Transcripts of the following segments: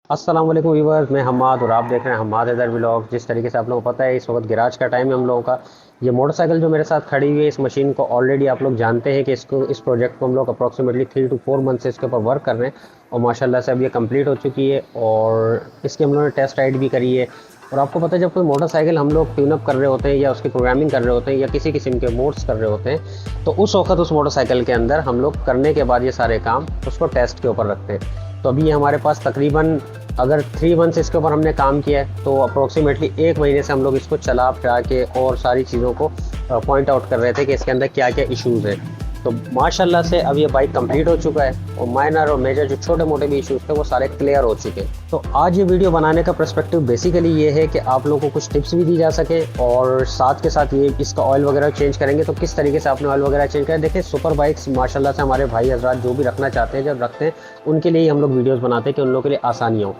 अस्सलाम वालेकुम व्यूअर्स, मैं हम्माद और आप देख रहे हैं हम्माद इधर व्लॉग। जिस तरीके से आप लोगों को पता है इस वक्त गिराज का टाइम है हम लोगों का। ये मोटरसाइकिल जो मेरे साथ खड़ी हुई है, इस मशीन को ऑलरेडी आप लोग जानते हैं कि इस प्रोजेक्ट को हम लोग अप्रॉक्सीमेटली 3 to 4 मंथ से इसके ऊपर वर्क कर रहे हैं और माशाल्लाह से अब ये कंप्लीट हो चुकी है और इसकी हम लोगों ने टेस्ट राइड भी करी है। और आपको पता है जब कोई मोटरसाइकिल हम लोग ट्यूनअप कर रहे होते हैं या उसकी प्रोग्रामिंग कर रहे होते हैं या किसी किस्म के मोड्स कर रहे होते हैं, तो उस वक्त उस मोटरसाइकिल के अंदर हम लोग करने के बाद ये सारे काम उसको टेस्ट के ऊपर रखते हैं। तो अभी ये हमारे पास तकरीबन अगर 3 मंथ्स इसके ऊपर हमने काम किया है तो अप्रोक्सीमेटली 1 महीने से हम लोग इसको चला फिरा के और सारी चीज़ों को पॉइंट आउट कर रहे थे कि इसके अंदर क्या क्या इश्यूज़ हैं। तो माशाल्लाह से अब ये बाइक कंप्लीट हो चुका है और माइनर और मेजर जो छोटे मोटे भी इश्यूज़ थे वो सारे क्लियर हो चुके हैं। तो आज ये वीडियो बनाने का पर्सपेक्टिव बेसिकली ये है कि आप लोगों को कुछ टिप्स भी दी जा सके और साथ के साथ ये इसका ऑयल वगैरह चेंज करेंगे तो किस तरीके से आपने ऑयल वगैरह चेंज करें। देखिए सुपर बाइक्स माशाल्लाह से हमारे भाई हजरात जो भी रखना चाहते हैं जब रखते हैं उनके लिए ही हम लोग वीडियोज़ बनाते हैं कि उन लोगों के लिए आसानी हो।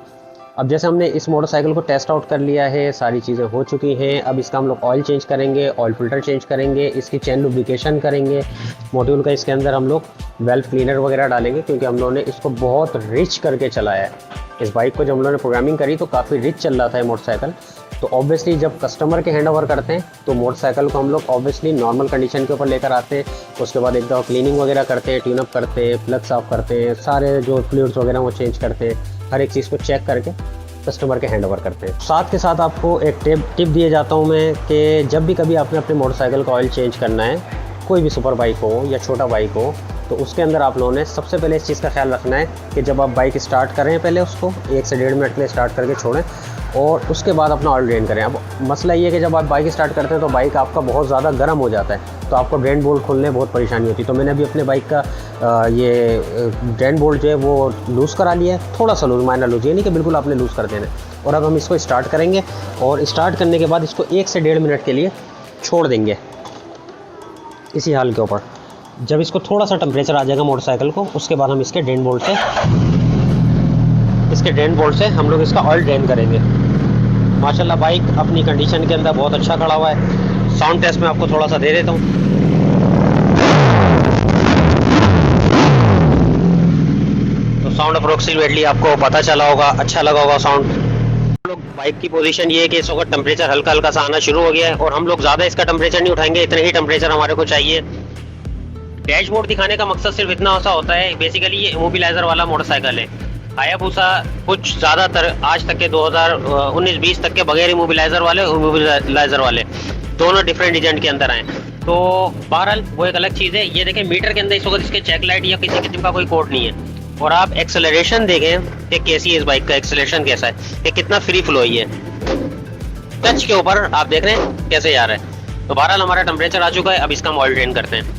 अब जैसे हमने इस मोटरसाइकिल को टेस्ट आउट कर लिया है, सारी चीज़ें हो चुकी हैं। अब इसका हम लोग ऑयल चेंज करेंगे, ऑयल फिल्टर चेंज करेंगे, इसकी चेन लुब्रिकेशन करेंगे, मॉड्यूल का इसके अंदर हम लोग वेल्व क्लीनर वगैरह डालेंगे क्योंकि हम लोगों ने इसको बहुत रिच करके चलाया है। इस बाइक को जब हम लोगों ने प्रोग्रामिंग करी तो काफ़ी रिच चल रहा था ये मोटरसाइकिल। तो ऑब्वियसली जब कस्टमर के हैंड ओवर करते हैं तो मोटरसाइकिल को हम लोग ऑब्वियसली नॉर्मल कंडीशन के ऊपर लेकर आते हैं, उसके बाद एक दफ़ा क्लीनिंग वगैरह करते हैं, ट्यूनअप करते हैं, प्लग साफ करते हैं, सारे जो फ्लूइड्स वगैरह वो चेंज करते हैं, हर एक चीज़ को चेक करके कस्टमर के हैंड ओवर करते हैं। साथ के साथ आपको एक टिप दिए जाता हूँ मैं कि जब भी कभी आपने अपने मोटरसाइकिल का ऑयल चेंज करना है, कोई भी सुपर बाइक हो या छोटा बाइक हो, तो उसके अंदर आप लोगों ने सबसे पहले इस चीज़ का ख्याल रखना है कि जब आप बाइक स्टार्ट करें पहले उसको 1 से 1.5 मिनट के लिए स्टार्ट करके छोड़ें और उसके बाद अपना ऑयल ड्रेन करें। अब मसला ये है कि जब आप बाइक स्टार्ट करते हैं तो बाइक आपका बहुत ज़्यादा गर्म हो जाता है तो आपको ड्रेन बोल्ट खोलने बहुत परेशानी होती है। तो मैंने अभी अपने बाइक का ये ड्रेन बोल्ट जो है वो लूज़ करा लिया है, थोड़ा सा लूज़, माइनर लूज़, ये नहीं कि बिल्कुल आपने लूज़ कर देना है। और अब हम इसको स्टार्ट करेंगे और स्टार्ट करने के बाद इसको 1 से 1.5 मिनट के लिए छोड़ देंगे इसी हाल के ऊपर। जब इसको थोड़ा सा टेम्परेचर आ जाएगा मोटरसाइकिल को, उसके बाद हम इसके ड्रेन बोल्ट से हम लोग इसका ऑयल ड्रेन करेंगे। माशाल्लाह बाइक अपनी कंडीशन के अंदर बहुत अच्छा खड़ा हुआ है। साउंड टेस्ट में आपको थोड़ा सा दे देता हूँ। तो साउंड अप्रोक्सीमेटली आपको पता चला होगा, अच्छा लगा होगा साउंड। हम लोग बाइक की पोजीशन ये है कि इस वक्त टेम्परेचर हल्का हल्का सा आना शुरू हो गया है और हम लोग ज़्यादा इसका टेम्परेचर नहीं उठाएंगे, इतने ही टेम्परेचर हमारे को चाहिए। डैशबोर्ड दिखाने का मकसद सिर्फ इतना सा होता है, बेसिकली ये इमोबिलाइजर वाला मोटरसाइकिल है। हायाबुसा कुछ ज़्यादातर आज तक के 2019-20 तक के बगैर इमोबिलाइजर वाले दोनों डिफरेंट एजेंट के अंदर आए। तो बहरहाल वो एक अलग चीज़ है। ये देखें मीटर के अंदर इस वक्त इसके चेक लाइट या किसी किस्म का कोई कोड नहीं है। और आप एक्सेलरेशन देखें कि कैसी है इस बाइक का एक्सेलरेशन, कैसा है कि कितना फ्री फ्लो है। टच के ऊपर आप देख रहे हैं कैसे जा रहा है। तो बहरहाल हमारा टेम्परेचर आ चुका है, अब इसका हम ऑयल ड्रेन करते हैं।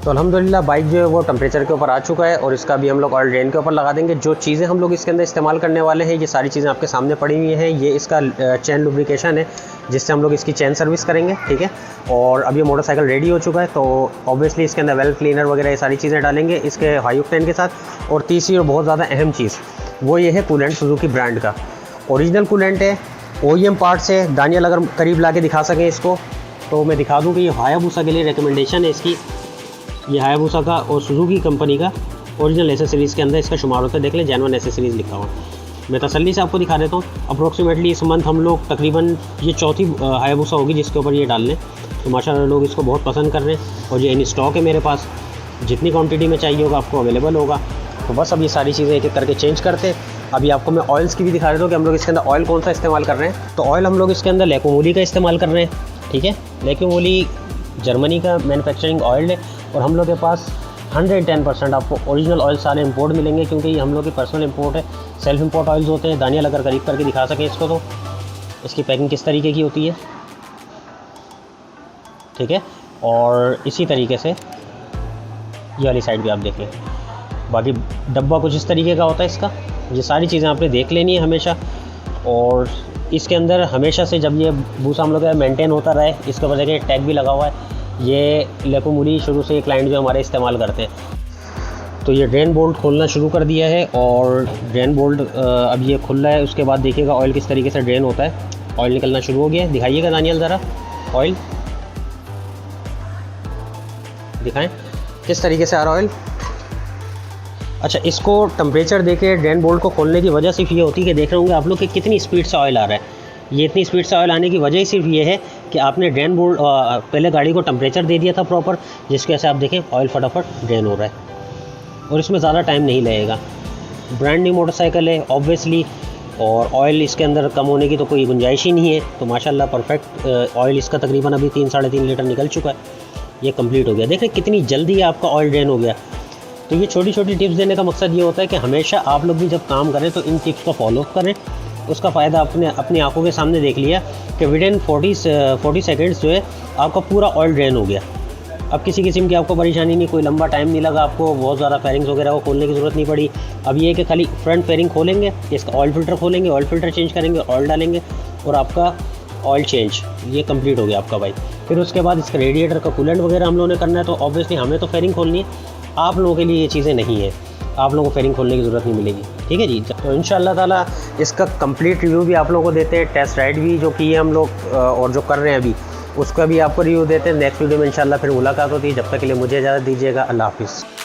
तो अल्हम्दुलिल्लाह बाइक जो है वो टेम्परेचर के ऊपर आ चुका है और इसका भी हम लोग ऑयल ड्रेन के ऊपर लगा देंगे। जो चीज़ें हम लोग इसके अंदर इस्तेमाल करने वाले हैं ये सारी चीज़ें आपके सामने पड़ी हुई हैं। ये इसका चैन लुब्रिकेशन है जिससे हम लोग इसकी चैन सर्विस करेंगे, ठीक है। और अब ये मोटरसाइकिल रेडी हो चुका है तो ऑब्वियसली इसके अंदर वेल्व क्लीनर वगैरह ये सारी चीज़ें डालेंगे इसके हाई ऑक्टेन के साथ। और तीसरी और बहुत ज़्यादा अहम चीज़ वो ये है कूलेंट, सुजुकी ब्रांड का ओरिजिनल कूलेंट है, OEM पार्ट से। दानियल अगर करीब ला के दिखा सकें इसको तो मैं दिखा दूँ कि ये हायाबुसा के लिए रिकमेंडेशन है इसकी। ये हायाबुसा का और सुजुकी कंपनी का ओरिजिनल एसेसरीज़ के अंदर इसका शुमार होता है। देख लें जेन्युइन एसेसरीज़ लिखा हुआ। मैं तसल्ली से आपको दिखा देता हूँ। अप्रोक्सीमेटली इस मंथ हम लोग तकरीबन ये चौथी हायाबुसा होगी जिसके ऊपर ये डाल लें। तो माशाल्लाह लोग इसको बहुत पसंद कर रहे हैं और ये इन स्टॉक है मेरे पास। जितनी क्वान्टिटी में चाहिए होगा आपको अवेलेबल होगा। तो बस अब ये सारी चीज़ें एक एक करके चेंज करते हैं। अभी आपको मैं ऑयल्स की भी दिखा देता हूँ कि हम लोग इसके अंदर ऑयल कौन सा इस्तेमाल कर रहे हैं। तो ऑयल हम लोग इसके अंदर लेकोमोली का इस्तेमाल कर रहे हैं, ठीक है। लेकोमोली जर्मनी का मैन्युफैक्चरिंग ऑयल है और हम लोग के पास 110% आपको ओरिजिनल ऑयल सारे इंपोर्ट मिलेंगे क्योंकि ये हम लोग की पर्सनल इंपोर्ट है। सेल्फ इंपोर्ट ऑयल्स होते हैं। दानियल अगर करीब करके दिखा सकें इसको तो इसकी पैकिंग किस तरीके की होती है, ठीक है। और इसी तरीके से ये वाली साइड भी आप देख लें। बाकी डब्बा कुछ इस तरीके का होता है इसका। ये सारी चीज़ें आपने देख लेनी है हमेशा। और इसके अंदर हमेशा से जब ये भूसा हम लोग का मेंटेन होता रहे, इसके ऊपर देखिए टैग भी लगा हुआ है। ये लेकोमोली शुरू से क्लाइंट जो हमारे इस्तेमाल करते हैं। तो ये ड्रेन बोल्ट खोलना शुरू कर दिया है और ड्रेन बोल्ट अब ये खुल रहा है। उसके बाद देखिएगा ऑयल किस तरीके से ड्रेन होता है। ऑयल निकलना शुरू हो गया है। दिखाइएगा दानियल ज़रा ऑयल दिखाएं किस तरीके से आ रहा ऑयल। अच्छा, इसको टेम्परेचर देके ड्रेन बोल्ट को खोलने की वजह सिर्फ ये होती है कि देख रहे होंगे आप लोग कि कितनी स्पीड से ऑयल आ रहा है। ये इतनी स्पीड से ऑयल आने की वजह सिर्फ ये है कि आपने ड्रेन बोल्ट पहले गाड़ी को टेम्परेचर दे दिया था प्रॉपर, जिसकी वजह से आप देखें ऑयल फटाफट ड्रेन हो रहा है और इसमें ज़्यादा टाइम नहीं लगेगा। ब्रांड न्यू मोटरसाइकिल है ऑब्वियसली, और ऑयल इसके अंदर कम होने की तो कोई गुंजाइश ही नहीं है। तो माशाल्लाह परफेक्ट ऑयल इसका तकरीबन अभी 3-3.5 लीटर निकल चुका है। ये कंप्लीट हो गया। देख रहे कितनी जल्दी आपका ऑयल ड्रेन हो गया। तो ये छोटी छोटी टिप्स देने का मकसद ये होता है कि हमेशा आप लोग भी जब काम करें तो इन टिप्स को फॉलो करें। उसका फ़ायदा अपनी आंखों के सामने देख लिया कि विदिन 40 सेकेंड्स जो है आपका पूरा ऑयल ड्रेन हो गया। अब किसी किस्म की आपको परेशानी नहीं, कोई लंबा टाइम नहीं लगा आपको, बहुत ज़्यादा फेयरिंग्स वगैरह को खोलने की ज़रूरत नहीं पड़ी। अब ये है कि खाली फ्रंट फेयरिंग खोलेंगे, इसका ऑयल फ़िल्टर खोलेंगे, ऑयल फ़िल्टर चेंज करेंगे, ऑयल डालेंगे और आपका ऑयल चेंज ये कंप्लीट हो गया आपका भाई। फिर उसके बाद इसका रेडिएटर का कूलेंट वगैरह हम लोगों ने करना है, तो ऑब्वियसली हमें तो फेयरिंग खोलनी है। आप लोगों के लिए ये चीज़ें नहीं है, आप लोगों को फेयरिंग खोलने की ज़रूरत नहीं मिलेगी। ठीक है जी। तो इंशाअल्लाह ताला इसका कंप्लीट रिव्यू भी आप लोगों को देते हैं, टेस्ट राइड भी जो किए हम लोग और जो कर रहे हैं अभी उसका भी आपको रिव्यू देते हैं। नेक्स्ट वीडियो में इंशाअल्लाह फिर मुलाकात होती है। जब तक के लिए मुझे इजाज़त दीजिएगा। अल्लाह हाफ़िज़।